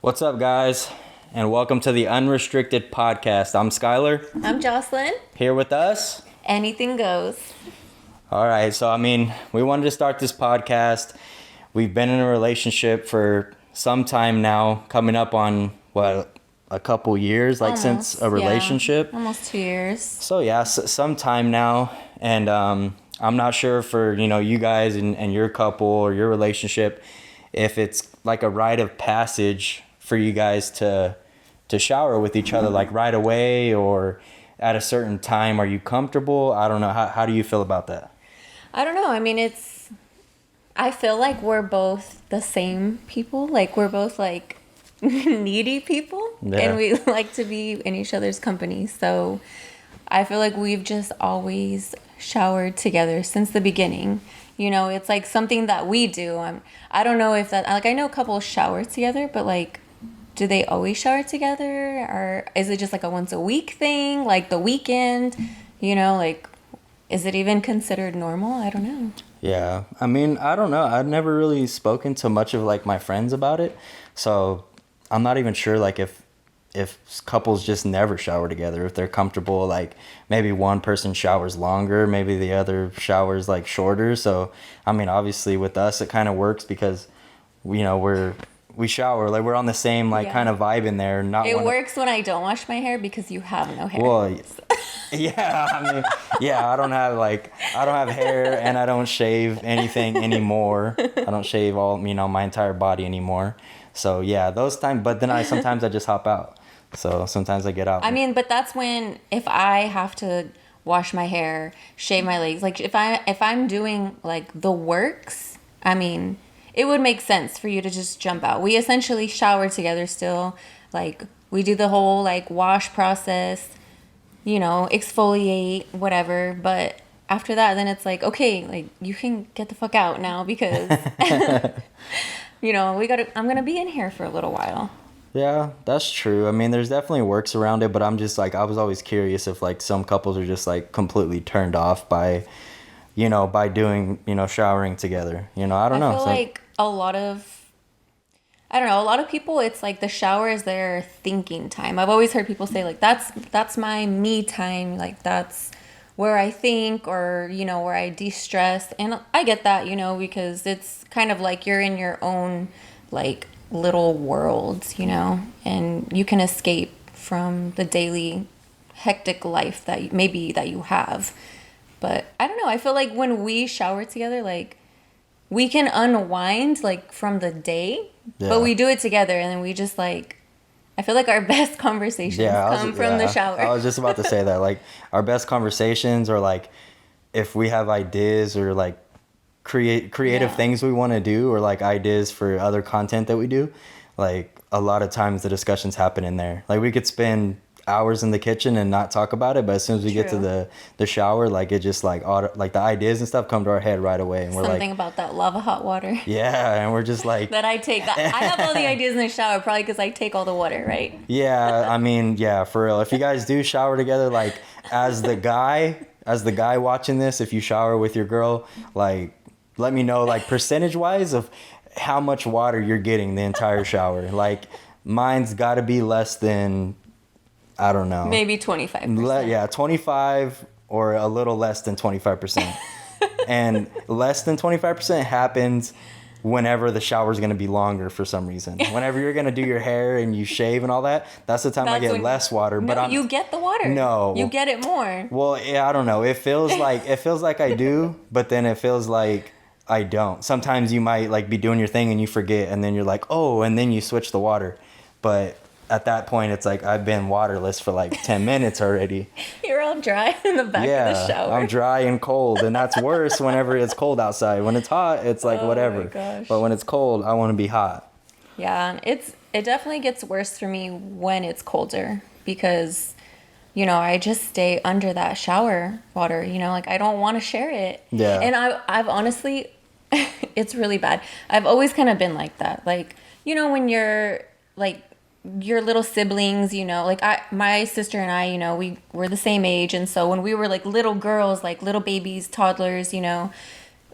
What's up, guys? And welcome to the Unrestricted Podcast. I'm Skylar. I'm Jocelyn. Here with us. Anything goes. All right. So, we wanted to start this podcast. We've been in a relationship for some time now, coming up on, a couple years, since a relationship? Yeah, almost 2 years. So, yeah, some time now. And I'm not sure for, you guys and your couple or your relationship, if it's like a rite of passage for you guys to shower with each other, like right away or at a certain time. Are you comfortable? I don't know. How do you feel about that? I don't know. I feel like we're both the same people. Like, we're both like needy people. Yeah. And we like to be in each other's company. So I feel like we've just always showered together since the beginning. It's like something that we do. I don't know if that, like, I know couples shower together, but like, do they always shower together? Or is it just like a once a week thing? Like the weekend, like, is it even considered normal? I don't know. Yeah. I don't know. I've never really spoken to much of like my friends about it. So I'm not even sure like if couples just never shower together, if they're comfortable, like maybe one person showers longer, maybe the other showers like shorter. So, obviously with us, it kind of works because, we shower, like we're on the same kind of vibe in there. It works when I don't wash my hair because you have no hair. Well, yeah, I don't have hair and I don't shave anything anymore. I don't shave all, my entire body anymore. So yeah, those times, but then sometimes I just hop out. So sometimes I get out. But that's when, if I have to wash my hair, shave my legs, like if I'm doing like the works, it would make sense for you to just jump out. We essentially shower together still. Like, we do the whole like wash process, exfoliate, whatever. But after that, then it's like, okay, like you can get the fuck out now because, I'm going to be in here for a little while. Yeah, that's true. There's definitely works around it, but I'm just like, I was always curious if like some couples are just like completely turned off by doing, showering together. I don't know. I feel like a lot of people, it's like the shower is their thinking time. I've always heard people say like, that's my me time. Like, that's where I think, or, where I de-stress. And I get that, because it's kind of like you're in your own like little worlds, and you can escape from the daily hectic life that you have. But I don't know, I feel like when we shower together, like we can unwind like from the day, but we do it together, and then we just like, I feel like our best conversations come from the shower. I was just about to say that, like our best conversations, or like if we have ideas or like creative things we want to do, or like ideas for other content that we do, like a lot of times the discussions happen in there. Like we could spend hours in the kitchen and not talk about it, but as soon as we get to the shower, like it just like like the ideas and stuff come to our head right away, and we're something about that lava hot water. Yeah, and we're just like that I have all the ideas in the shower, probably because I take all the water, right? Yeah, yeah, for real. If you guys do shower together, like as the guy watching this, if you shower with your girl, like let me know like percentage wise of how much water you're getting the entire shower. Like mine's got to be less than, I don't know, maybe 25%. Yeah, 25 or a little less than 25%. And less than 25% happens whenever the shower's going to be longer for some reason. Whenever you're going to do your hair and you shave and all that, that's the time I get less water. No, but you get the water. No. You get it more. Well, yeah, I don't know. It feels like I do, but then it feels like I don't. Sometimes you might like be doing your thing and you forget, and then you're like, oh, and then you switch the water. But at that point, it's like I've been waterless for like 10 minutes already. You're all dry in the back of the shower. I'm dry and cold, and that's worse whenever it's cold outside. When it's hot, it's like whatever. My gosh. But when it's cold, I want to be hot. Yeah, it definitely gets worse for me when it's colder because, I just stay under that shower water. Like I don't want to share it. Yeah. And I've honestly, it's really bad. I've always kind of been like that. Like, when you're like your little siblings, like my sister and I, we were the same age. And so when we were like little girls, like little babies, toddlers,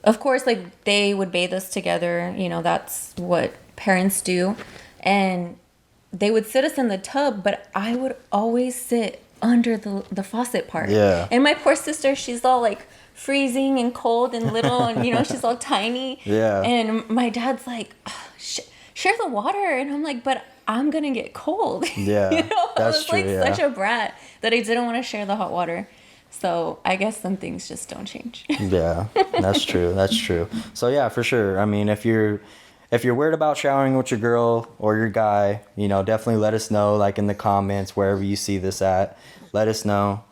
of course, like they would bathe us together. That's what parents do. And they would sit us in the tub, but I would always sit under the faucet part. Yeah. And my poor sister, she's all like freezing and cold and little, and you know, she's all tiny. Yeah. And my dad's like, share the water. And I'm like, but I'm going to get cold. Yeah, you know, that's I was true, like yeah. such a brat that I didn't want to share the hot water. So I guess some things just don't change. Yeah, that's true. That's true. So yeah, for sure. I mean, if you're worried about showering with your girl or your guy, you know, definitely let us know, like in the comments, wherever you see this at. Let us know.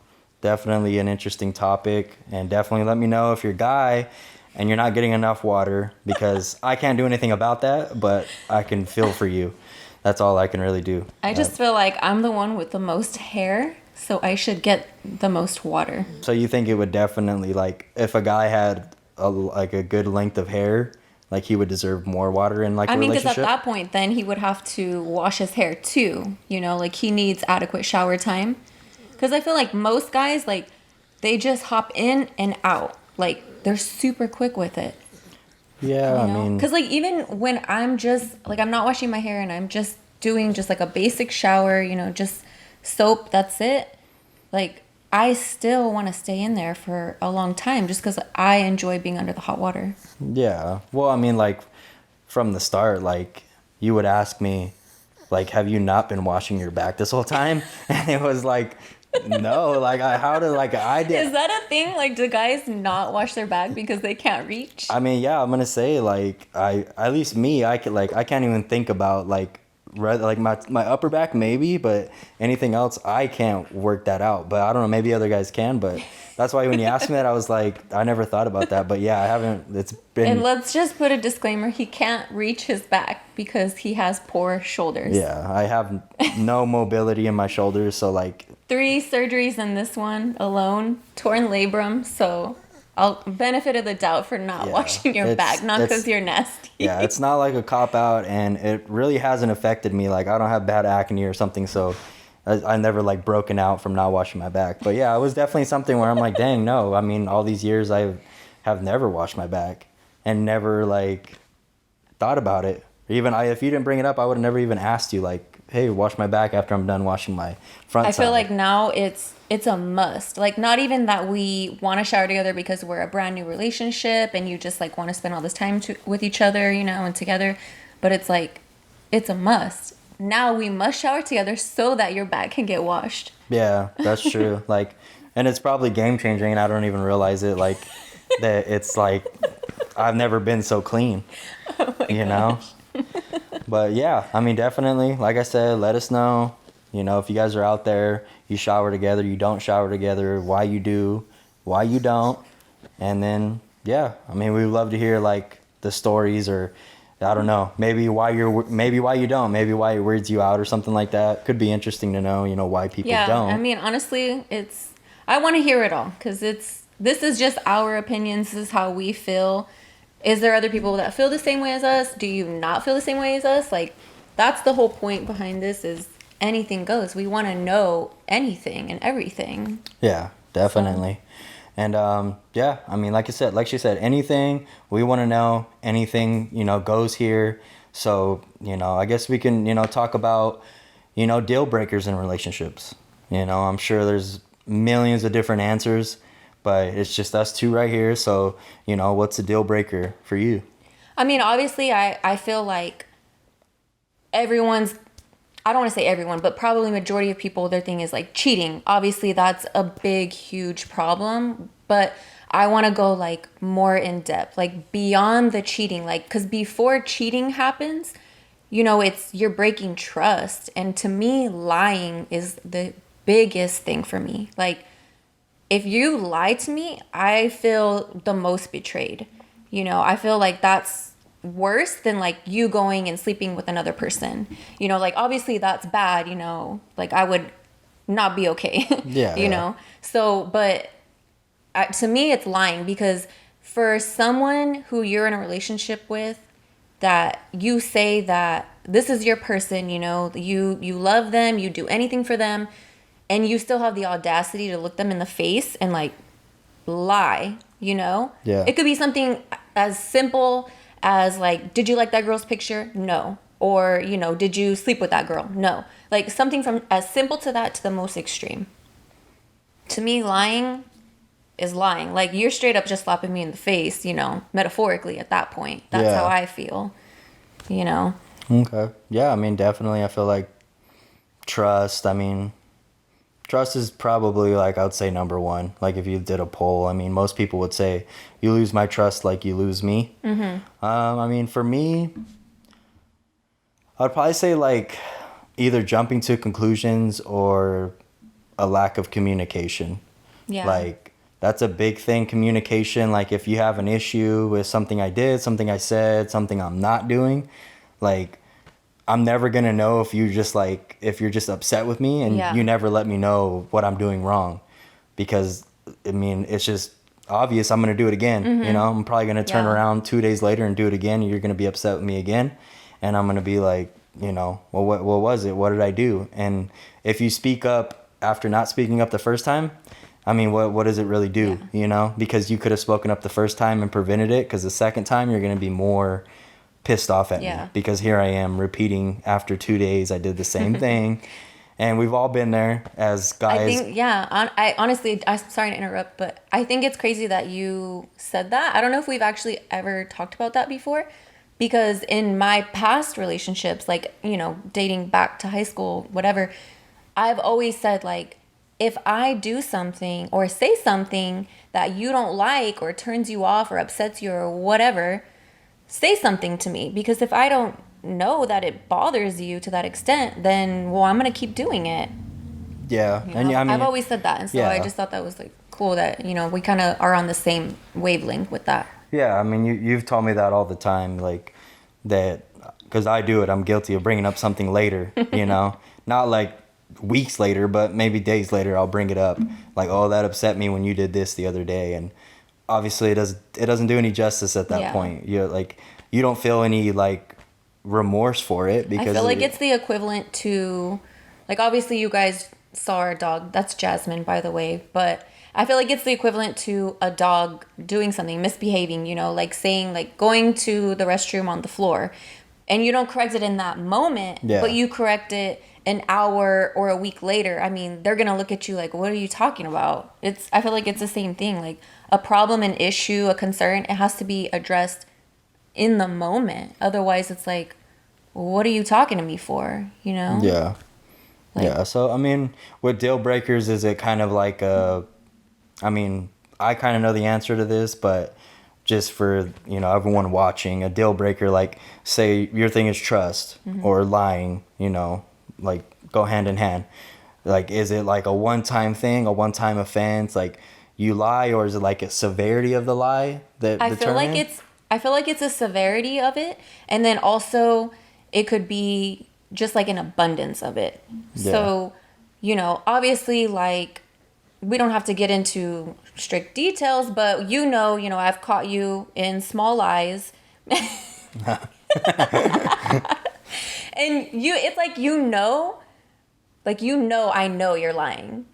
Definitely an interesting topic, and definitely let me know if you're a guy and you're not getting enough water, because I can't do anything about that, but I can feel for you. That's all I can really do. I just feel like I'm the one with the most hair, so I should get the most water. So you think it would definitely, like, if a guy had a good length of hair, like he would deserve more water in like a I mean, because relationship? at that point, then he would have to wash his hair too. You know, like he needs adequate shower time. Because I feel like most guys, like, they just hop in and out. Like, they're super quick with it. Yeah, You know? I mean, Because, like, even when I'm just, like, I'm not washing my hair and I'm just doing just, like, a basic shower, you know, just soap, that's it. Like, I still want to stay in there for a long time just because I enjoy being under the hot water. yeah. Well, I mean, like, from the start, like, you would ask me, like, have you not been washing your back this whole time? And it was like, no, like, I did. Is that a thing? Like, do guys not wash their back because they can't reach? I mean, yeah, I'm gonna say, like, at least me, I can't even think about, like, like my upper back maybe, but anything else I can't work that out. But I don't know, maybe other guys can. But that's why when you asked me that, I was like, I never thought about that. But yeah, I haven't. It's been. And let's just put a disclaimer: he can't reach his back because he has poor shoulders. Yeah, I have no mobility in my shoulders, so like. 3 surgeries in this one alone, torn labrum. So I'll benefit of the doubt for not Yeah, washing your back, not because you're nasty. Yeah, it's not like a cop out, and it really hasn't affected me. Like, I don't have bad acne or something, so I never like broken out from not washing my back. But yeah, it was definitely something where I'm like, dang, no. I mean, all these years I have never washed my back and never like thought about it. Even if you didn't bring it up, I would have never even asked you, like, hey, wash my back after I'm done washing my front I side. feel like now it's a must. Like, not even that we want to shower together because we're a brand new relationship and you just like want to spend all this time with each other, you know, and together, but it's like it's a must. Now we must shower together so that your back can get washed. Yeah, that's true. Like, and it's probably game changing, and I don't even realize it. Like, that it's like I've never been so clean. You know. But yeah, I mean, definitely, like I said, let us know, you know, if you guys are out there, you shower together, you don't shower together, why you do, why you don't. And then, yeah, I mean, we would love to hear like the stories, or I don't know, maybe why you don't, maybe why it weirds you out or something like that. Could be interesting to know, you know, why people don't. I mean, honestly, I want to hear it all because this is just our opinions. This is how we feel. Is there other people that feel the same way as us? Do you not feel the same way as us? Like, that's the whole point behind this, is anything goes. We want to know anything and everything. Yeah, definitely. And yeah, I mean, like she said, anything we want to know, anything, you know, goes here. So, you know, I guess we can, you know, talk about, you know, deal breakers in relationships. You know, I'm sure there's millions of different answers, but it's just us two right here. So, you know, what's a deal breaker for you? I mean, obviously, I feel like I don't want to say everyone, but probably majority of people, their thing is like cheating. Obviously, that's a big, huge problem. But I want to go like more in depth, like beyond the cheating. Like, because before cheating happens, you know, you're breaking trust. And to me, lying is the biggest thing for me. Like, if you lie to me, I feel the most betrayed. You know, I feel like that's worse than like you going and sleeping with another person. You know, like obviously that's bad, you know, like I would not be okay. Yeah. you know? So, but to me, it's lying, because for someone who you're in a relationship with, that you say that this is your person, you know, you love them, you do anything for them, and you still have the audacity to look them in the face and like lie, you know? Yeah. It could be something as simple as like, did you like that girl's picture? No. Or, you know, did you sleep with that girl? No. Like something from as simple to that to the most extreme. To me, lying is lying. Like you're straight up just slapping me in the face, you know, metaphorically at that point. That's Yeah. how I feel, you know? Okay. Yeah, I mean, definitely. I feel like trust. I mean, trust is probably like I would say number one. Like if you did a poll, I mean, most people would say you lose my trust, like you lose me. I mean, for me, I'd probably say like either jumping to conclusions or a lack of communication. Yeah. Like that's a big thing, communication. Like if you have an issue with something I did, something I said, something I'm not doing, like I'm never gonna know if if you're just upset with me and Yeah. you never let me know what I'm doing wrong, because I mean it's just obvious I'm gonna do it again. You know, I'm probably gonna turn Yeah. around 2 days later and do it again, and you're gonna be upset with me again, and I'm gonna be like, you know, well, what was it? What did I do? And if you speak up after not speaking up the first time, I mean, what does it really do? Yeah. You know, because you could have spoken up the first time and prevented it, because the second time you're gonna be more pissed off at Yeah. me, because here I am repeating after 2 days I did the same thing, and we've all been there as guys. I think, yeah. I honestly, I'm sorry to interrupt, but I think it's crazy that you said that. I don't know if we've actually ever talked about that before, because in my past relationships, like, you know, dating back to high school, whatever, I've always said, like, if I do something or say something that you don't like or turns you off or upsets you or whatever, say something to me, because if I don't know that it bothers you to that extent, then well, I'm gonna keep doing it. Yeah, You and know? I mean, I've always said that, and so yeah. I just thought that was like cool that, you know, we kind of are on the same wavelength with that. Yeah, I mean, you've told me that all the time, like that, because I do it. I'm guilty of bringing up something later, you know, not like weeks later, but maybe days later. I'll bring it up, like, oh, that upset me when you did this the other day, and obviously it doesn't do any justice at that Yeah. point. You're like, you don't feel any like remorse for it, I because feel like it's the equivalent to, like, obviously you guys saw our dog. That's Jasmine, by the way. But I feel like it's the equivalent to a dog doing something, misbehaving, you know, like saying, like going to the restroom on the floor. And you don't correct it in that moment, Yeah. but you correct it an hour or a week later. I mean, they're going to look at you like, what are you talking about? I feel like it's the same thing. Like a problem, an issue, a concern, it has to be addressed in the moment. Otherwise, it's like, what are you talking to me for? You know? Yeah. Like- Yeah. So, I mean, with deal breakers, is it kind of like I mean, I kind of know the answer to this, but just for, you know, everyone watching, a deal breaker, like say your thing is trust or lying, you know, like go hand in hand. Like, is it like a one-time thing, a one-time offense? Like you lie, or is it like a severity of the lie that I feel like it's a severity of it, and then also it could be just like an abundance of it. Yeah. So, you know, obviously, like we don't have to get into strict details, but you know, I've caught you in small lies. And it's like, I know you're lying.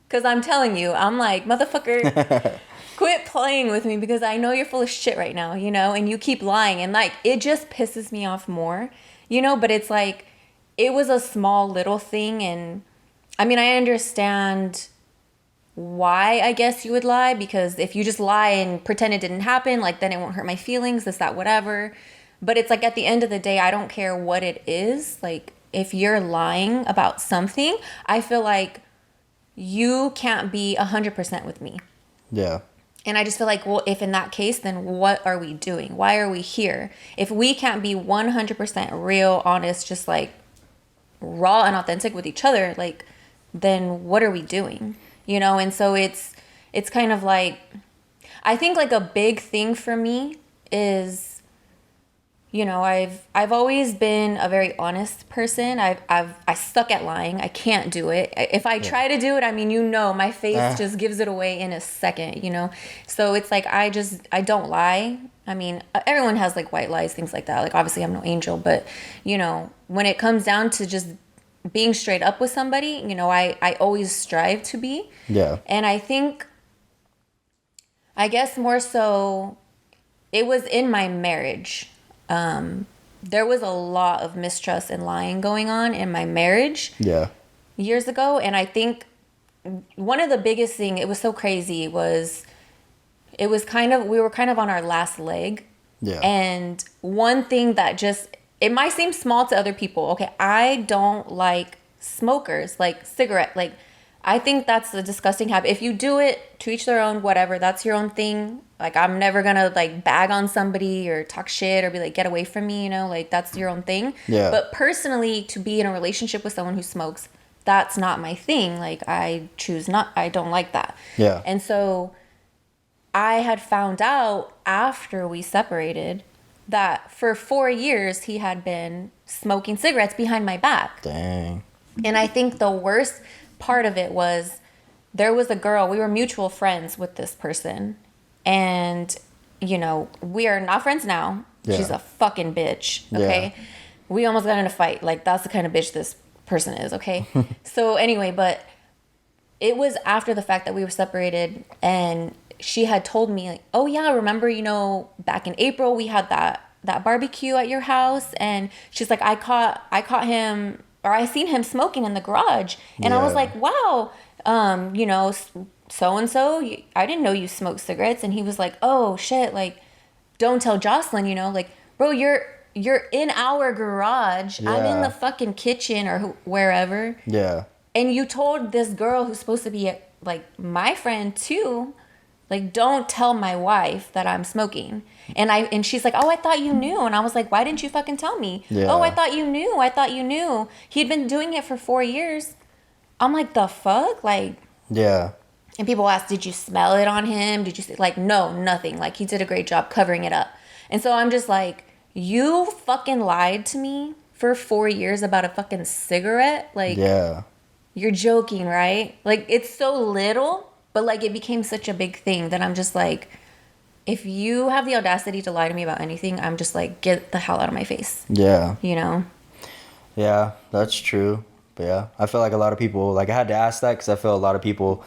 Cause I'm telling you, I'm like, motherfucker, quit playing with me, because I know you're full of shit right now, you know, and you keep lying, and like, it just pisses me off more, you know, but it's like, it was a small little thing. And I mean, I understand why I guess you would lie, because if you just lie and pretend it didn't happen, like then it won't hurt my feelings, this, that, whatever. But it's like, at the end of the day, I don't care what it is. Like if you're lying about something, I feel like you can't be 100% with me. Yeah. And I just feel like, well, if in that case, then what are we doing? Why are we here? If we can't be 100% real, honest, just like raw and authentic with each other, like, then what are we doing? You know? And so it's kind of like, I think like a big thing for me is, you know, I've always been a very honest person. I suck at lying. I can't do it. If I try to do it, I mean, you know, my face just gives it away in a second, you know? So it's like, I don't lie. I mean, everyone has like white lies, things like that. Like obviously I'm no angel, but you know, when it comes down to just being straight up with somebody, you know, I always strive to be. Yeah. And I think, I guess more so, it was in my marriage there was a lot of mistrust and lying going on in my marriage Yeah. years ago. And I think one of the biggest thing, it was so crazy, was it was kind of, we were kind of on our last leg. Yeah. And one thing that just, it might seem small to other people. Okay, I don't like smokers, like cigarette. Like, I think that's a disgusting habit. If you do it, to each their own, whatever, that's your own thing. Like, I'm never gonna like bag on somebody or talk shit or be like, get away from me, you know, like that's your own thing. Yeah. But personally, to be in a relationship with someone who smokes, that's not my thing. Like, I choose not, I don't like that. Yeah. And so I had found out after we separated that for 4 years he had been smoking cigarettes behind my back. Dang. And I think the worst part of it was there was a girl, we were mutual friends with this person. And, you know, we are not friends now. Yeah. She's a fucking bitch. Okay. Yeah. We almost got in a fight. Like, that's the kind of bitch this person is. Okay. So anyway, but it was after the fact that we were separated, and she had told me, like, oh yeah, remember, you know, back in April we had that barbecue at your house, and she's like, I caught him, or I seen him smoking in the garage, and I was Yeah. like, wow, you know, so and so, I didn't know you smoked cigarettes. And he was like, oh shit, like, don't tell Jocelyn, you know, like, bro, you're in our garage, I'm in Yeah. the fucking kitchen or wherever, Yeah. and you told this girl who's supposed to be like my friend too, like, don't tell my wife that I'm smoking. And she's like, oh, I thought you knew. And I was like, why didn't you fucking tell me? Yeah. Oh, I thought you knew. I thought you knew. He'd been doing it for 4 years. I'm like, the fuck? Like, Yeah. and people ask, did you smell it on him? Did you see? Like, no, nothing. Like, he did a great job covering it up. And so I'm just like, you fucking lied to me for 4 years about a fucking cigarette? Like, Yeah. you're joking, right? Like, it's so little, but like, it became such a big thing that I'm just like, if you have the audacity to lie to me about anything, I'm just like, get the hell out of my face, Yeah. you know? Yeah, that's true. But yeah, I feel like a lot of people, like, I had to ask that because I feel a lot of people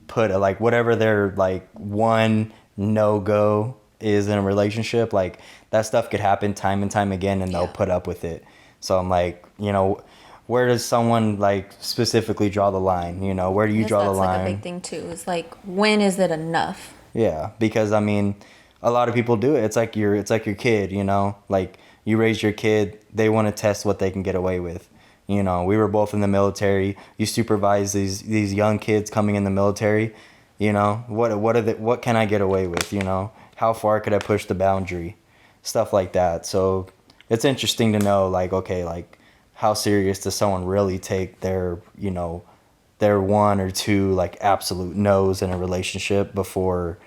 put like whatever their like one no-go is in a relationship, like that stuff could happen time and time again, and they'll Yeah. put up with it. So I'm like, you know, where does someone like specifically draw the line? You know, where do you Yes, draw the that's like a line? big thing too. It's like, when is it enough? Yeah, because I mean, a lot of people do it. It's like your kid, you know? Like, you raise your kid, they want to test what they can get away with. You know, we were both in the military. You supervise these young kids coming in the military. You know, what can I get away with, you know? How far could I push the boundary? Stuff like that. So, it's interesting to know, like, okay, like, how serious does someone really take their, you know, their one or two like absolute no's in a relationship before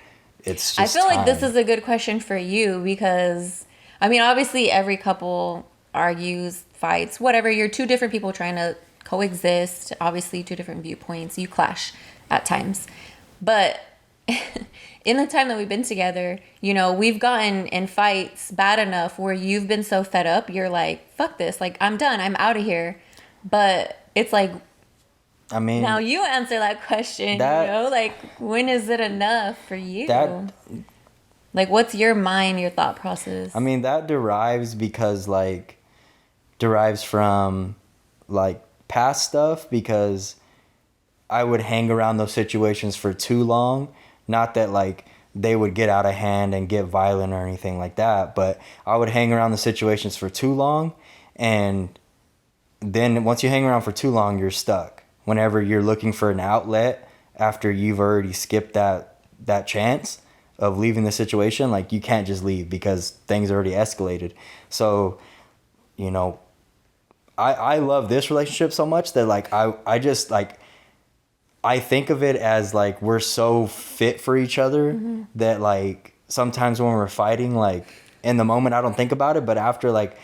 it's I just feel like this time. is a good question for you because, I mean, obviously every couple argues, fights, whatever. You're two different people trying to coexist. Obviously, two different viewpoints. You clash at times. But in the time that we've been together, you know, we've gotten in fights bad enough where you've been so fed up, you're like, fuck this. Like, I'm done. I'm out of here. But it's like, I mean, now you answer that question, That- you know? Like, when is it enough for you? that Like, what's your mind, your thought process? I mean, that derives from like past stuff, because I would hang around those situations for too long. Not that like they would get out of hand and get violent or anything like that, but I would hang around the situations for too long, and then once you hang around for too long, you're stuck. Whenever you're looking for an outlet after you've already skipped that chance of leaving the situation, like, you can't just leave because things already escalated. So, you know, I love this relationship so much that like I just like, I think of it as like we're so fit for each other that like sometimes when we're fighting, like in the moment I don't think about it, but after, like,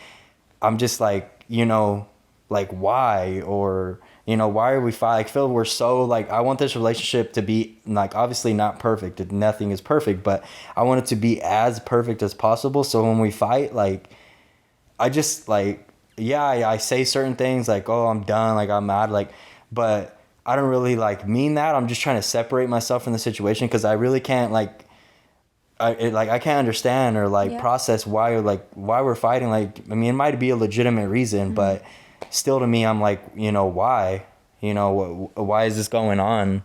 I'm just like, you know, like, why? Or, you know, why are we fighting? I feel we're so like, I want this relationship to be like, obviously not perfect. Nothing is perfect, but I want it to be as perfect as possible. So when we fight, like, I just like, yeah, I say certain things like, oh, I'm done, like, I'm mad, like, but I don't really like mean that. I'm just trying to separate myself from the situation because I really can't, like, I can't understand or like Yeah. process why we're fighting. Like, I mean, it might be a legitimate reason, but still to me, I'm like, why? Why is this going on?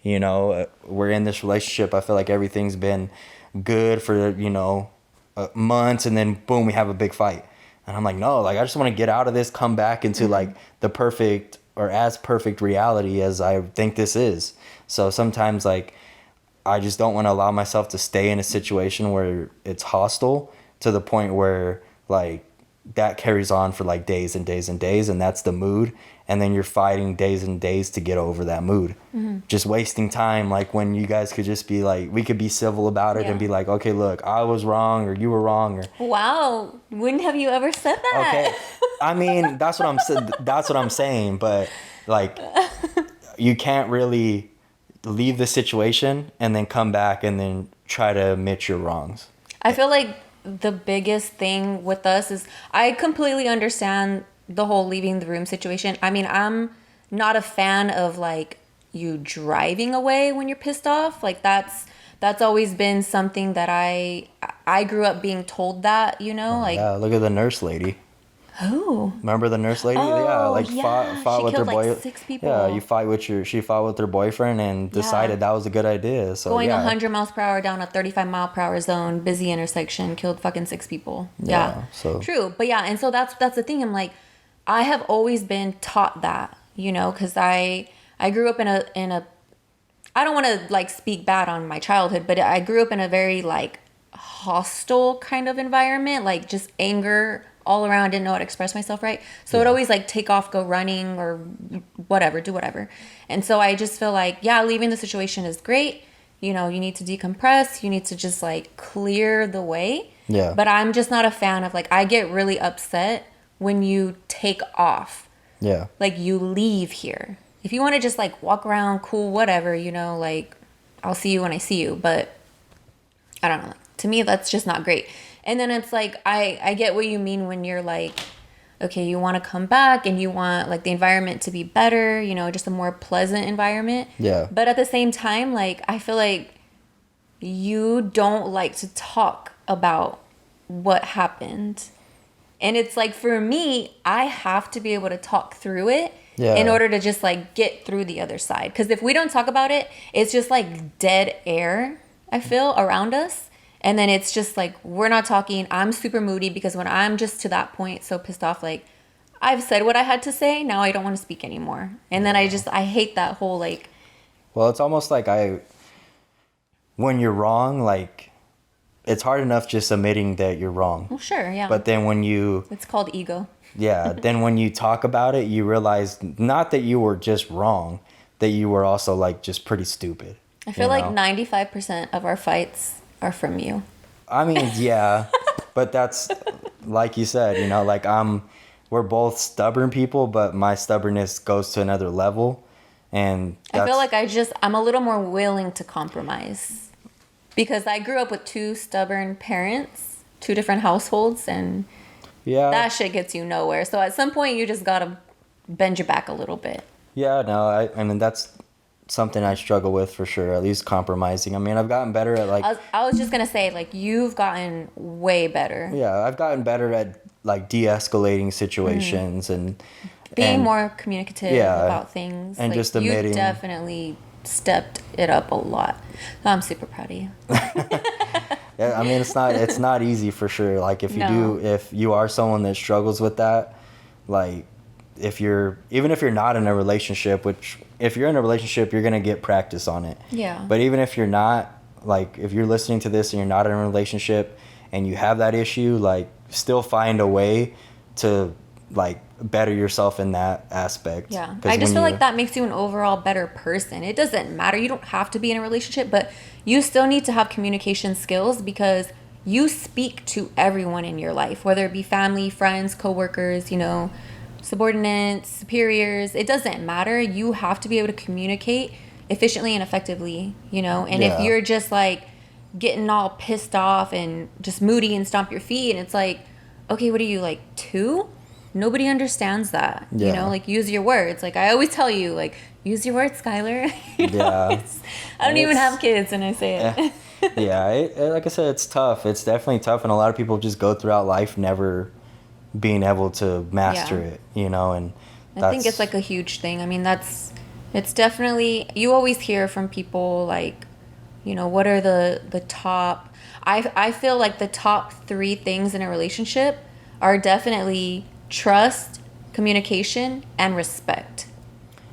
We're in this relationship. I feel like everything's been good for, months, and then boom, we have a big fight. And I'm like, no, like I just want to get out of this, come back into like the perfect or as perfect reality as I think this is. So sometimes like I just don't want to allow myself to stay in a situation where it's hostile to the point where like that carries on for like days and days and days, and that's the mood, and then you're fighting days and days to get over that mood. Just wasting time, like when you guys could just be like, we could be civil about it Yeah. and be like, okay, look, I was wrong or you were wrong, or Wow. When have you ever said that? okay. I mean, that's what I'm saying, but like you can't really leave the situation and then come back and then try to admit your wrongs. I feel like the biggest thing with us is I completely understand the whole leaving the room situation. I mean, I'm not a fan of like you driving away when you're pissed off. Like that's always been something that I grew up being told that, like Yeah, look at the nurse lady. who? Remember the nurse lady? Oh, Yeah, like yeah. fought She with her killed, like, boy. 6 people. Yeah, she fought with her boyfriend and decided that was a good idea. So Going yeah. 100 miles per hour down a 35 mile per hour zone, busy intersection, killed fucking 6 people. Yeah. so- True. But yeah, and so that's the thing. I'm like, I have always been taught that, because I grew up in a I don't want to like speak bad on my childhood, but I grew up in a very like hostile kind of environment, like just anger all around, didn't know how to express myself right. So I'd always like take off, go running or whatever, do whatever. And so I just feel like, yeah, leaving the situation is great. You need to decompress. You need to just like clear the way. Yeah. But I'm just not a fan of like, I get really upset when you take off. Yeah. Like you leave here. If you want to just like walk around, cool, whatever, like I'll see you when I see you. But I don't know. To me, that's just not great. And then it's like, I get what you mean when you're like, okay, you want to come back and you want like the environment to be better, just a more pleasant environment. Yeah. But at the same time, like, I feel like you don't like to talk about what happened. And it's like, for me, I have to be able to talk through it in order to just like get through the other side. Because if we don't talk about it, it's just like dead air, I feel, around us. And then it's just like, we're not talking. I'm super moody because when I'm just to that point, so pissed off, like I've said what I had to say. Now I don't want to speak anymore. And then I hate that whole like. Well, it's almost like when you're wrong, like it's hard enough just admitting that you're wrong. Well, sure, yeah. But then when you, it's called ego. yeah, then when you talk about it, you realize not that you were just wrong, that you were also like just pretty stupid. I feel like 95% of our fights are from you. I mean, yeah, but that's like you said, like we're both stubborn people, but my stubbornness goes to another level. And I feel like I'm a little more willing to compromise because I grew up with 2 stubborn parents, 2 different households, and yeah, that shit gets you nowhere. So at some point you just gotta bend your back a little bit. Yeah, no, I mean, that's something I struggle with for sure, at least compromising. I mean, I've gotten better at like... I was just going to say, like, you've gotten way better. Yeah, I've gotten better at like de-escalating situations and... Being more communicative about things. And like, just admitting... You definitely stepped it up a lot. So I'm super proud of you. Yeah, I mean, it's not easy for sure. Like if you are someone that struggles with that, like even if you're not in a relationship, which if you're in a relationship, you're going to get practice on it. Yeah. But even if you're not, like if you're listening to this and you're not in a relationship and you have that issue, like still find a way to like better yourself in that aspect. Yeah. I just feel like that makes you an overall better person. It doesn't matter. You don't have to be in a relationship, but you still need to have communication skills because you speak to everyone in your life, whether it be family, friends, coworkers, subordinates, superiors. It doesn't matter. You have to be able to communicate efficiently and effectively, and if you're just like getting all pissed off and just moody and stomp your feet and it's like, okay, what are you, like 2? Nobody understands that. Like use your words. Like I always tell you, like use your words, Skylar. I don't even have kids and I say it. Yeah, like I said, it's tough. It's definitely tough, and a lot of people just go throughout life never being able to master Yeah. it, you know, and I think it's that's like a huge thing. I mean, it's definitely, you always hear from people like, what are the top, I feel like the top 3 things in a relationship are definitely trust, communication, and respect.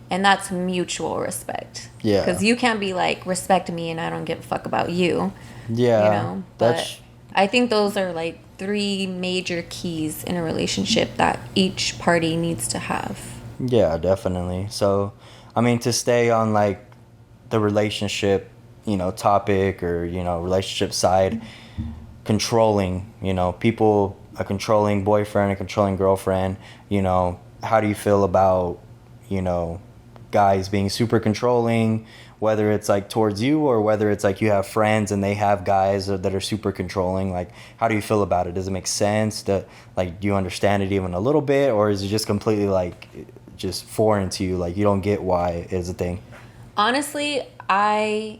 And that's mutual respect. yeah, Cuz you can't be like respect me and I don't give a fuck about you, yeah, but that's I think those are like 3 major keys in a relationship that each party needs to have. yeah, definitely. So, I mean, to stay on like the relationship, topic or relationship side, controlling, people, a controlling boyfriend, a controlling girlfriend, how do you feel about, you know, guys being super controlling, whether it's like towards you or whether it's like you have friends and they have guys that are super controlling? Like, how do you feel about it? Does it make sense? Do you understand it even a little bit, or is it just completely like just foreign to you? Like, you don't get why it is a thing? Honestly, I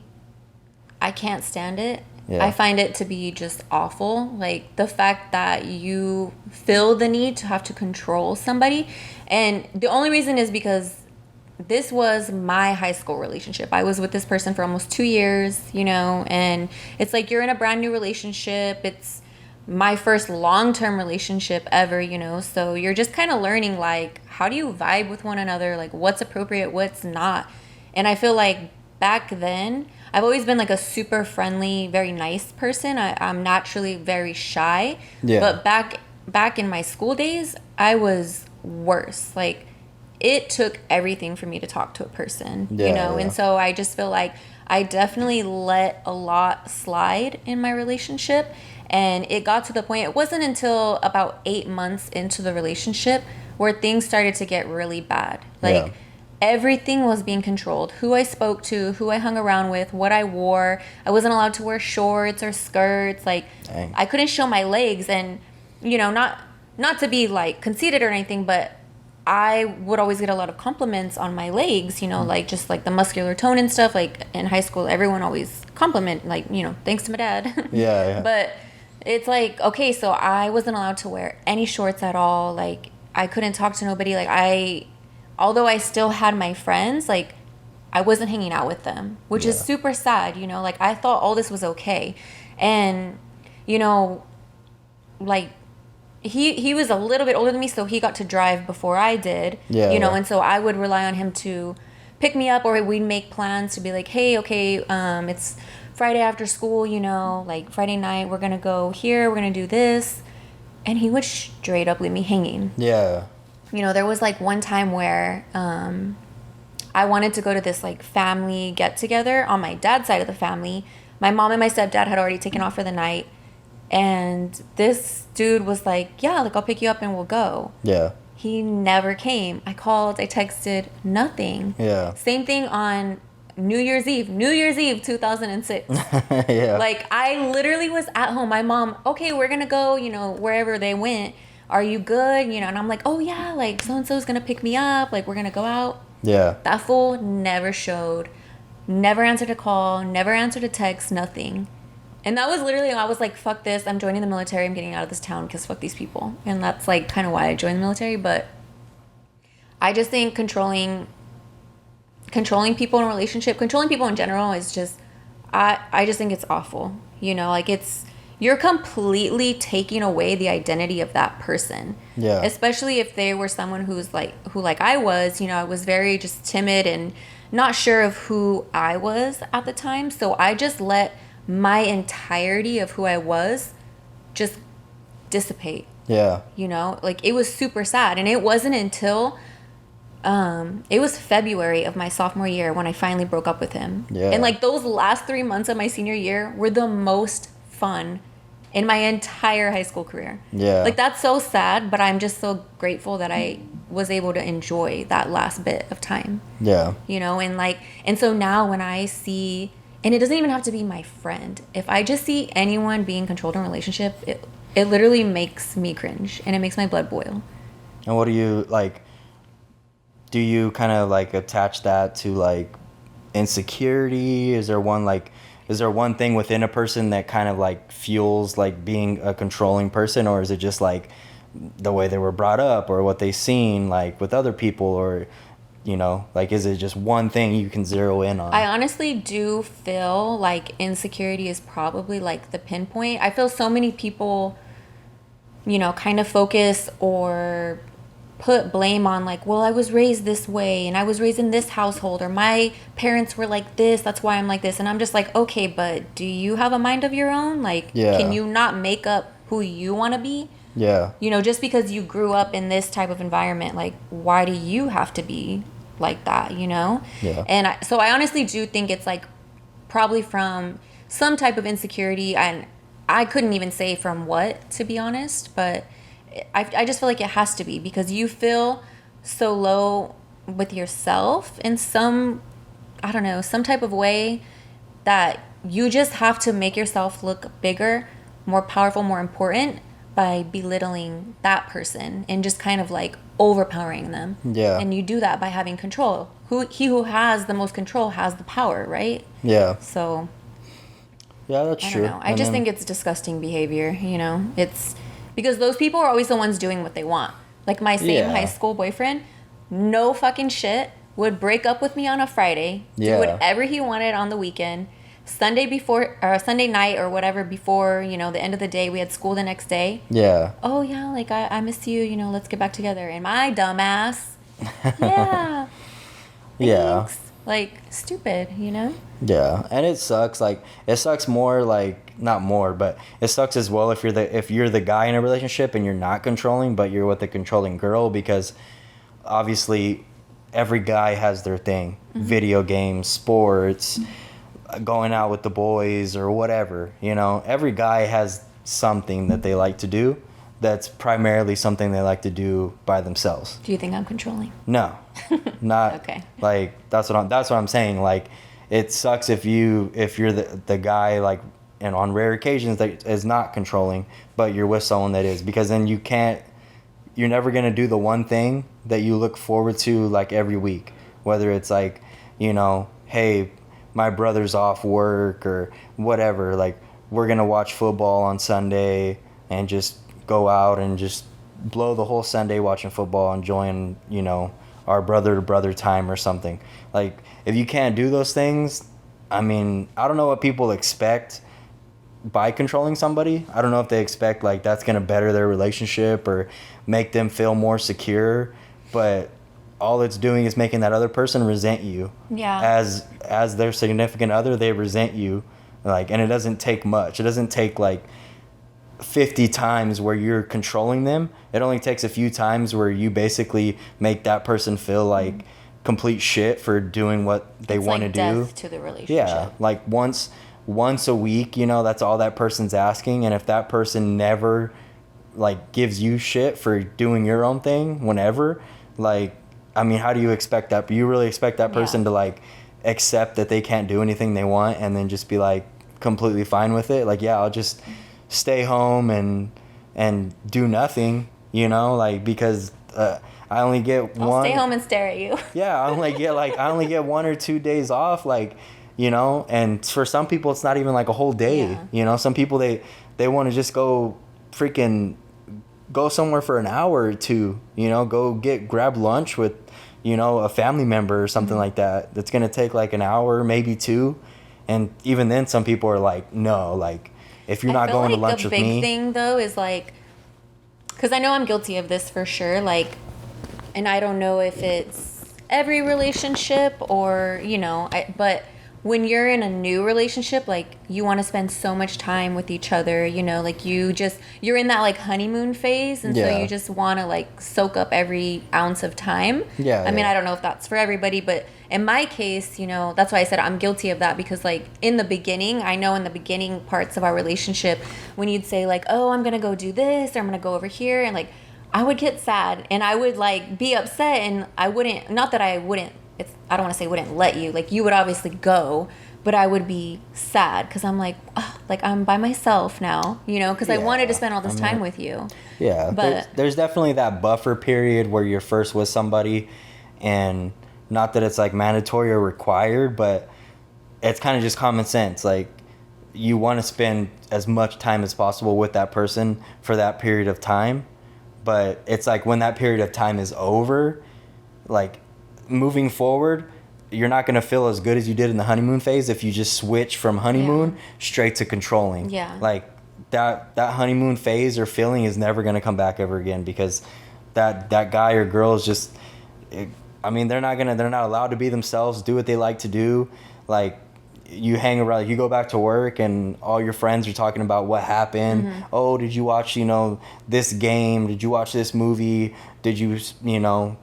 can't stand it. I Yeah. find it to be just awful. Like the fact that you feel the need to have to control somebody. And the only reason is because this was my high school relationship. I was with this person for almost 2 years, and it's like you're in a brand new relationship. It's my first long term relationship ever, so you're just kind of learning like how do you vibe with one another, like what's appropriate, what's not. And I feel like back then, I've always been like a super friendly, very nice person. I'm naturally very shy, Yeah. but back in my school days, I was worse. Like it took everything for me to talk to a person, Yeah. and Yeah. so I just feel like I definitely let a lot slide in my relationship. And it got to the point, it wasn't until about 8 months into the relationship where things started to get really bad. Yeah. Like everything was being controlled. Who I spoke to, who I hung around with, what I wore. I wasn't allowed to wear shorts or skirts. Like Dang. I couldn't show my legs. And not to be like conceited or anything, but I would always get a lot of compliments on my legs, like just like the muscular tone and stuff. Like in high school, everyone always compliment, like, thanks to my dad. Yeah. Yeah. But it's like, okay, so I wasn't allowed to wear any shorts at all. Like I couldn't talk to nobody. Although I still had my friends, like I wasn't hanging out with them, which is Yeah. super sad, like I thought all this was okay. And, you know, like he was a little bit older than me, so he got to drive before I did, Yeah. Yeah. and so I would rely on him to pick me up, or we'd make plans to be like, hey, okay, it's Friday after school, like Friday night, we're gonna go here, we're gonna do this. And he would straight up leave me hanging. Yeah. There was like one time where I wanted to go to this like family get together on my dad's side of the family. My mom and my stepdad had already taken off for the night. And this dude was like, yeah, like I'll pick you up and we'll go. Yeah. He never came. I called, I texted, nothing. Yeah. Same thing on New Year's Eve 2006. Yeah. Like I literally was at home. My mom, okay, we're gonna go, wherever they went. Are you good? And I'm like, oh yeah, like so and so's gonna pick me up, like we're gonna go out. Yeah. That fool never showed, never answered a call, never answered a text, nothing. And that was literally, I was like, fuck this, I'm joining the military, I'm getting out of this town because fuck these people. And that's like kind of why I joined the military. But I just think controlling people in a relationship, controlling people in general is just, I just think it's awful. Like you're completely taking away the identity of that person. Yeah. Especially if they were someone who like I was, I was very just timid and not sure of who I was at the time. So I just let my entirety of who I was just dissipate. Yeah. Like it was super sad. And it wasn't until it was February of my sophomore year when I finally broke up with him. Yeah. And like those last 3 months of my senior year were the most fun in my entire high school career. Yeah. Like that's so sad, but I'm just so grateful that I was able to enjoy that last bit of time. Yeah. And so now when I see, and it doesn't even have to be my friend, if I just see anyone being controlled in a relationship, it literally makes me cringe and it makes my blood boil. And what do you like? Do you kind of like attach that to like insecurity? Is there one like is there one thing within a person that kind of like fuels like being a controlling person, or is it just like the way they were brought up or what they seen like with other people, or like is it just one thing you can zero in on? I honestly do feel like insecurity is probably like the pinpoint. I feel so many people, kind of focus or put blame on like, well, I was raised this way and I was raised in this household, or my parents were like this, that's why I'm like this. And I'm just like, okay, but do you have a mind of your own? Like, Yeah. Can you not make up who you want to be? Yeah. Just because you grew up in this type of environment, like, why do you have to be like that, Yeah. And so I honestly do think it's like probably from some type of insecurity, and I couldn't even say from what, to be honest, but I just feel like it has to be because you feel so low with yourself in some, I don't know, some type of way that you just have to make yourself look bigger, more powerful, more important by belittling that person and just kind of like overpowering them. Yeah. And you do that by having control. He who has the most control has the power, right? Yeah. So Yeah, that's I true. don't know. I just think it's disgusting behavior, It's because those people are always the ones doing what they want. Like my same high school boyfriend, no fucking shit, would break up with me on a Friday, Yeah. do whatever he wanted on the weekend. Sunday before or Sunday night or whatever before, the end of the day, we had school the next day. Yeah. Oh yeah, like I miss you, let's get back together. And my dumbass, yeah. Yeah. Thanks. Like stupid, Yeah, and it sucks. Like it sucks more. Like not more, but it sucks as well if you're the guy in a relationship and you're not controlling, but you're with a controlling girl, because obviously every guy has their thing: video games, sports, going out with the boys, or whatever. Every guy has something that they like to do. That's primarily something they like to do by themselves. Do you think I'm controlling? No, not Okay. Like that's what I'm saying. Like it sucks if you're the guy, like, and on rare occasions that is not controlling, but you're with someone that is, because then you're never gonna do the one thing that you look forward to like every week, whether it's like, hey, my brother's off work or whatever, like we're gonna watch football on Sunday and just go out and just blow the whole Sunday watching football, enjoying, our brother to brother time or something. Like if you can't do those things, I mean, I don't know what people expect by controlling somebody. I don't know if they expect like that's going to better their relationship or make them feel more secure, but all it's doing is making that other person resent you. Yeah. As their significant other, they resent you. Like, and it doesn't take much. It doesn't take like 50 times where you're controlling them. It only takes a few times where you basically make that person feel like complete shit for doing what they want to like do. Death to the relationship. Yeah, like once a week, that's all that person's asking. And if that person never like gives you shit for doing your own thing whenever, like, I mean, how do you expect that? You really expect that person to like accept that they can't do anything they want and then just be like completely fine with it? Like, yeah, I'll just stay home and do nothing, like, because I only get I'll one. stay home and stare at you. Yeah, I only get 1 or 2 days off, like, and for some people it's not even like a whole day. Yeah. Some people they want to just go somewhere for an hour or two, go grab lunch with, a family member or something like that. That's gonna take like an hour, maybe two, and even then some people are like, no, like, if you're not going to lunch with me. The big thing though is like, because I know I'm guilty of this for sure, like, and I don't know if it's every relationship or, but when you're in a new relationship, like, you want to spend so much time with each other, like you're in that like honeymoon phase. And so you just want to like soak up every ounce of time. Yeah. I mean, I don't know if that's for everybody, but in my case, that's why I said I'm guilty of that, because like in the beginning parts of our relationship, when you'd say like, oh, I'm going to go do this, or I'm going to go over here. And like, I would get sad and I would like be upset, and I wouldn't, not that I wouldn't, I don't want to say wouldn't let you, like you would obviously go, but I would be sad because I'm like, oh, like I'm by myself now, because I wanted to spend all this time with you. Yeah, but there's definitely that buffer period where you're first with somebody, and not that it's like mandatory or required, but it's kind of just common sense. Like, you want to spend as much time as possible with that person for that period of time. But it's like when that period of time is over, like moving forward, you're not going to feel as good as you did in the honeymoon phase if you just switch from honeymoon straight to controlling. Yeah. Like that honeymoon phase or feeling is never going to come back ever again, because that guy or girl is just, I mean, they're not allowed to be themselves, do what they like to do. Like, you hang around, like, you go back to work and all your friends are talking about what happened. Mm-hmm. Oh, did you watch, this game? Did you watch this movie? Did you,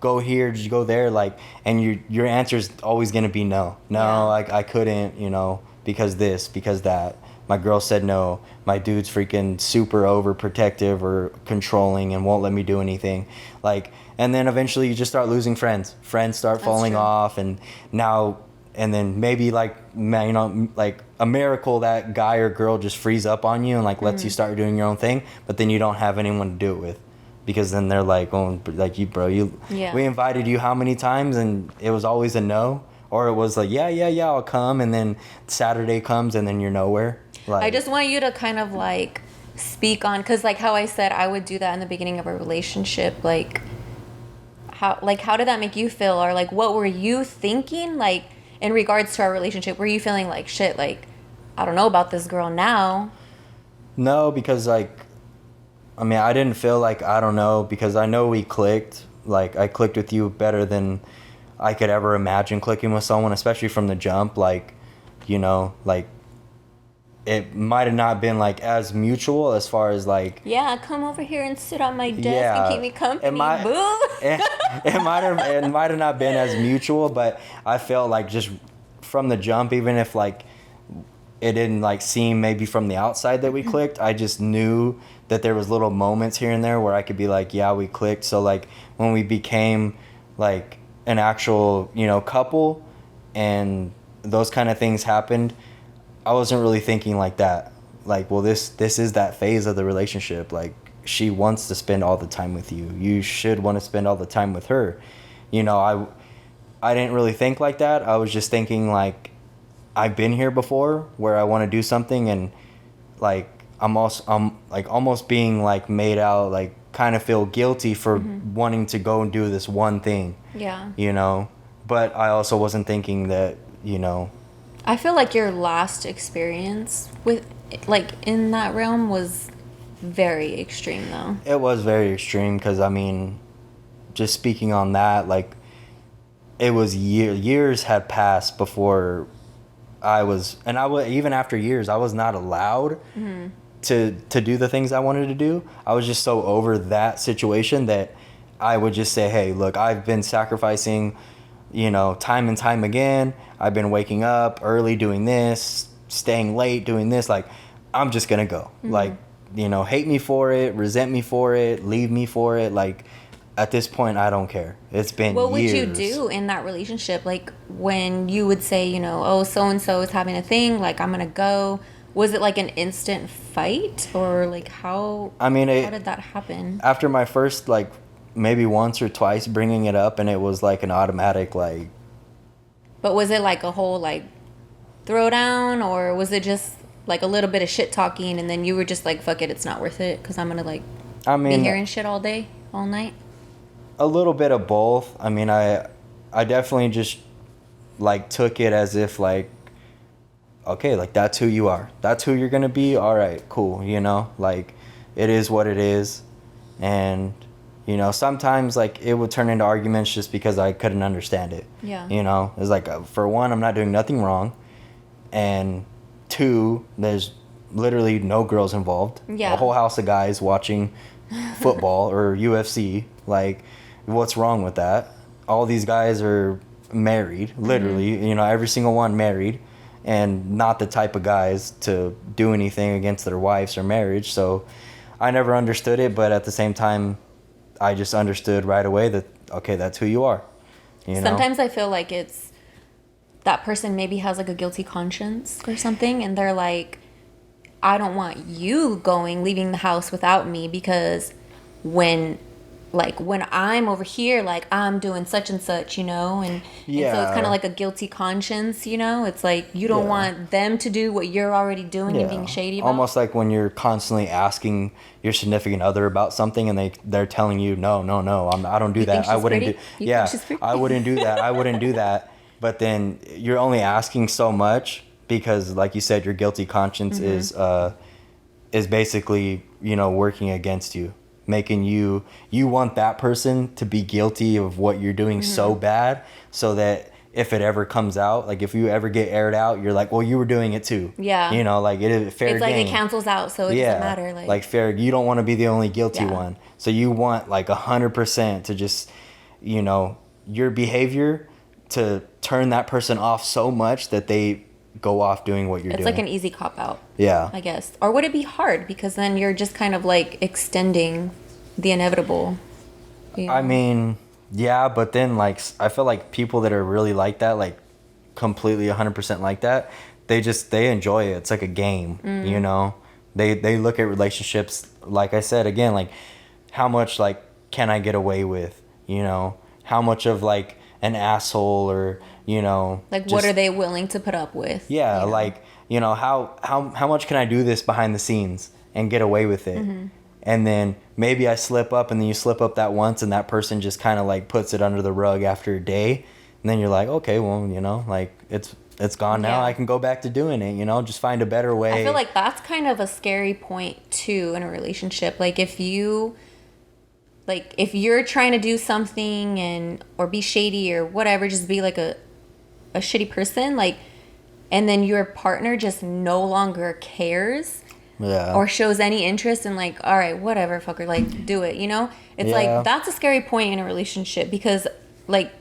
go here? Did you go there? Like, and your answer is always going to be no. No, Yeah. I couldn't, because this, because that. My girl said no. My dude's freaking super overprotective or controlling and won't let me do anything. Like, and then eventually you just start losing friends. Friends start falling true. off, and then maybe like a miracle, that guy or girl just frees up on you and like lets you start doing your own thing, but then you don't have anyone to do it with, because then they're like, oh, like, we invited you how many times and it was always a no, or it was like, yeah, I'll come, and then Saturday comes and then you're nowhere. Like, I just want you to kind of like speak on, because like how I said I would do that in the beginning of a relationship, like how did that make you feel, or like what were you thinking, like in regards to our relationship? Were you feeling like shit, like I don't know about this girl now? No, because like, I mean, I didn't feel like I don't know, because I know we clicked. Like, I clicked with you better than I could ever imagine clicking with someone, especially from the jump. Like, like, it might have not been like as mutual as far as like, Yeah, come over here and sit on my desk and keep me company, it might have not been as mutual, but I felt like just from the jump, even if like it didn't like seem maybe from the outside that we clicked, I just knew that there was little moments here and there where I could be like, yeah, we clicked. So like when we became like an actual, couple, and those kind of things happened, I wasn't really thinking like that. Like, well, this is that phase of the relationship. Like, she wants to spend all the time with you. You should want to spend all the time with her. I didn't really think like that. I was just thinking like, I've been here before where I want to do something, and like I'm like almost being like made out, like kind of feel guilty for wanting to go and do this one thing. Yeah. But I also wasn't thinking that, I feel like your last experience with like in that realm was very extreme though. it was very extreme, because I mean, just speaking on that, like, it was years had passed before even after years, I was not allowed to do the things I wanted to do. I was just so over that situation that I would just say, hey, look, I've been sacrificing, time and time again. I've been waking up early doing this, staying late doing this. Like, I'm just going to go. Like, hate me for it, resent me for it, leave me for it. Like, at this point, I don't care. It's been What would years. you do in that relationship? Like when you would say, oh, so-and-so is having a thing, like I'm going to go. Was it like an instant fight, or like how did that happen? After my first, like, maybe once or twice bringing it up, and it was like an automatic, like. But was it like a whole like throwdown, or was it just like a little bit of shit talking and then you were just like, fuck it, it's not worth it because I'm going to like be hearing shit all day, all night? A little bit of both. I mean, I definitely just like took it as if like, okay, like that's who you are. That's who you're going to be. All right, cool. Like it is what it is. And, sometimes like it would turn into arguments just because I couldn't understand it. Yeah. It's like, for one, I'm not doing nothing wrong. And two, there's literally no girls involved. Yeah. A whole house of guys watching football or UFC. Like, what's wrong with that? All these guys are married, literally, every single one married, and not the type of guys to do anything against their wives or marriage. So I never understood it, but at the same time, I just understood right away that, okay, that's who you are. Sometimes I feel like it's that person maybe has like a guilty conscience or something, and they're like, I don't want you leaving the house without me, because when like when I'm over here, like I'm doing such and such, you know, and so it's Yeah. kind of like a guilty conscience, you know. It's like you don't Yeah. want them to do what you're already doing and being shady about. Almost like when you're constantly asking your significant other about something and they're telling you no, I don't do You think that. I she's wouldn't pretty? do. You think she's pretty? I wouldn't do that. I wouldn't do that. But then you're only asking so much because, like you said, your guilty conscience is basically, you know, working against you, making you want that person to be guilty of what you're doing so bad, so that if it ever comes out, like if you ever get aired out, you're like, well, you were doing it too. Yeah. You know, like it is fair It's like game. it cancels out, so it doesn't matter. Like fair. You don't want to be the only guilty Yeah. one. So you want like 100% to just, you know, your behavior to turn that person off so much that they go off doing what you're It's doing. like an easy cop out, Yeah. I guess. Or would it be hard because then you're just kind of like extending the inevitable? You know? I mean, yeah, but then like I feel like people that are really like that, like completely 100% like that, they enjoy it. It's like a game, you know. They look at relationships, like I said again, like how much like can I get away with, you know? How much of like an asshole, or you know, like what are they willing to put up with? yeah, you know? like, you know, how much can I do this behind the scenes and get away with it? And then maybe I slip up, and then you slip up that once, and that person just kind of like puts it under the rug after a day, and then you're like, okay, well, you know, like it's gone now. Yeah. I can go back to doing it, you know, just find a better way. I feel like that's kind of a scary point too in a relationship. Like if you're trying to do something and or be shady or whatever, just be like a shitty person, like, and then your partner just no longer cares Yeah. or shows any interest in like, all right, whatever, fucker, like do it, you know? It's Yeah. like that's a scary point in a relationship because like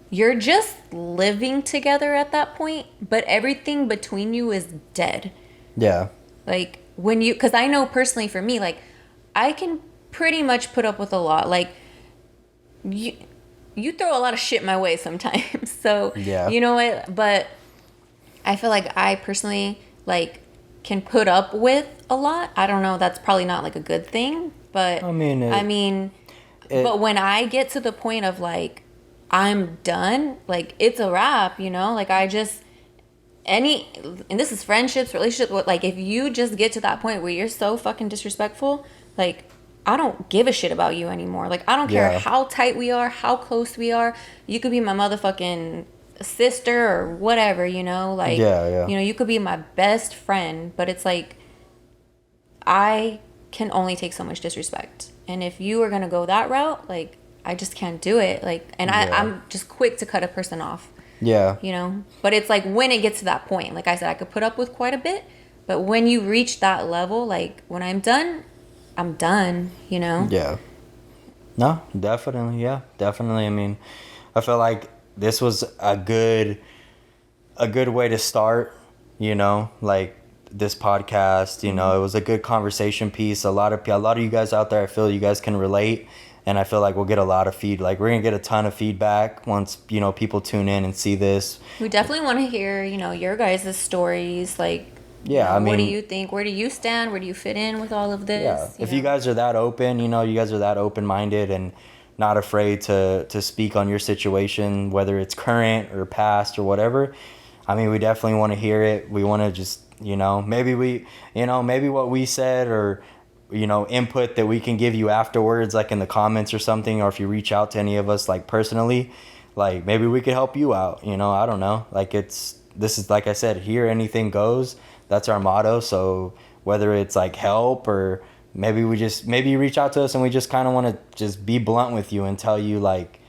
you're just living together at that point, but everything between you is dead. Yeah. Like when you, because I know personally for me, like I can pretty much put up with a lot. Like you throw a lot of shit my way sometimes. So Yeah. you know what? But I feel like I personally like can put up with a lot. I don't know. That's probably not like a good thing, but I mean, but when I get to the point of like I'm done, like it's a wrap, you know? Like I just and this is friendships, relationships, like if you just get to that point where you're so fucking disrespectful, like I don't give a shit about you anymore. Like I don't care Yeah. how tight we are, how close we are. You could be my motherfucking sister or whatever, you know? Like Yeah. you know, you could be my best friend, but it's like I can only take so much disrespect. And if you are going to go that route, like I just can't do it. Like and Yeah. I'm just quick to cut a person off. Yeah. You know, but it's like when it gets to that point, like I said, I could put up with quite a bit, but when you reach that level, like when I'm done, you know? Yeah. No, definitely. Yeah, definitely. I mean, I feel like this was a good way to start, you know, like this podcast, you know, it was a good conversation piece. A lot of you guys out there, I feel you guys can relate, and I feel like we'll get a lot of like we're going to get a ton of feedback once, you know, people tune in and see this. We definitely want to hear, you know, your guys' stories, like Yeah, you know, I mean, what do you think? Where do you stand? Where do you fit in with all of this? yeah, if know? you guys are that open, you know, you guys are that open-minded and not afraid to speak on your situation, whether it's current or past or whatever, I mean, we definitely want to hear it. We want to just, you know, maybe what we said, or, you know, input that we can give you afterwards, like in the comments or something, or if you reach out to any of us, like personally, like maybe we could help you out, you know, I don't know. Like this is, like I said, here anything goes. That's our motto. So whether it's like help, or maybe you reach out to us and we just kind of want to just be blunt with you and tell you like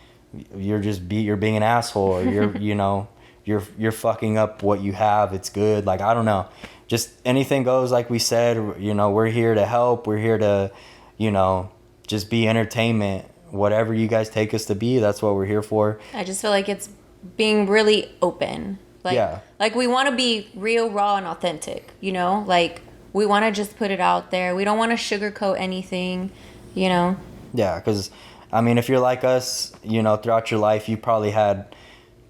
you're being an asshole, or you're you know you're fucking up what you have. It's good. Like I don't know, just anything goes. Like we said, you know, we're here to help. We're here to, you know, just be entertainment. Whatever you guys take us to be, that's what we're here for. I just feel like it's being really open. Like, Yeah. like we want to be real, raw, and authentic, you know? Like, we want to just put it out there. We don't want to sugarcoat anything, you know? Yeah, because, I mean, if you're like us, you know, throughout your life, you probably had,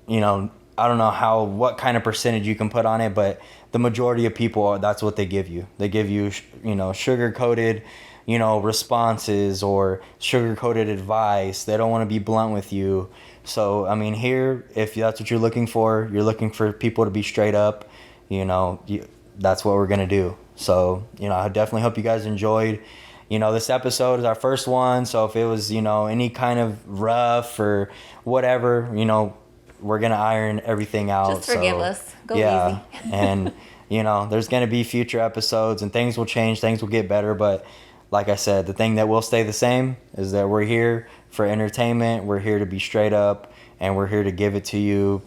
you know, I don't know what kind of percentage you can put on it, but the majority of people, that's what they give you. They give you, you know, sugar-coated, responses or sugar coated advice. They don't want to be blunt with you. So I mean, here, if that's what you're looking for people to be straight up. That's what we're gonna do. So I definitely hope you guys enjoyed. This episode is our first one, so if it was any kind of rough or whatever, we're gonna iron everything out. Just forgive us. Go yeah, easy. and there's gonna be future episodes, and things will change, things will get better. But like I said, the thing that will stay the same is that we're here for entertainment. We're here to be straight up, and we're here to give it to you,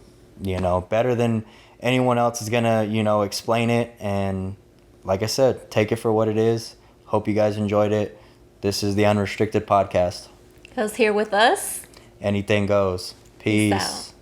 better than anyone else is gonna, explain it. And like I said, take it for what it is. Hope you guys enjoyed it. This is the Unrestricted Podcast. Because here with us, Anything goes. Peace Peace. out.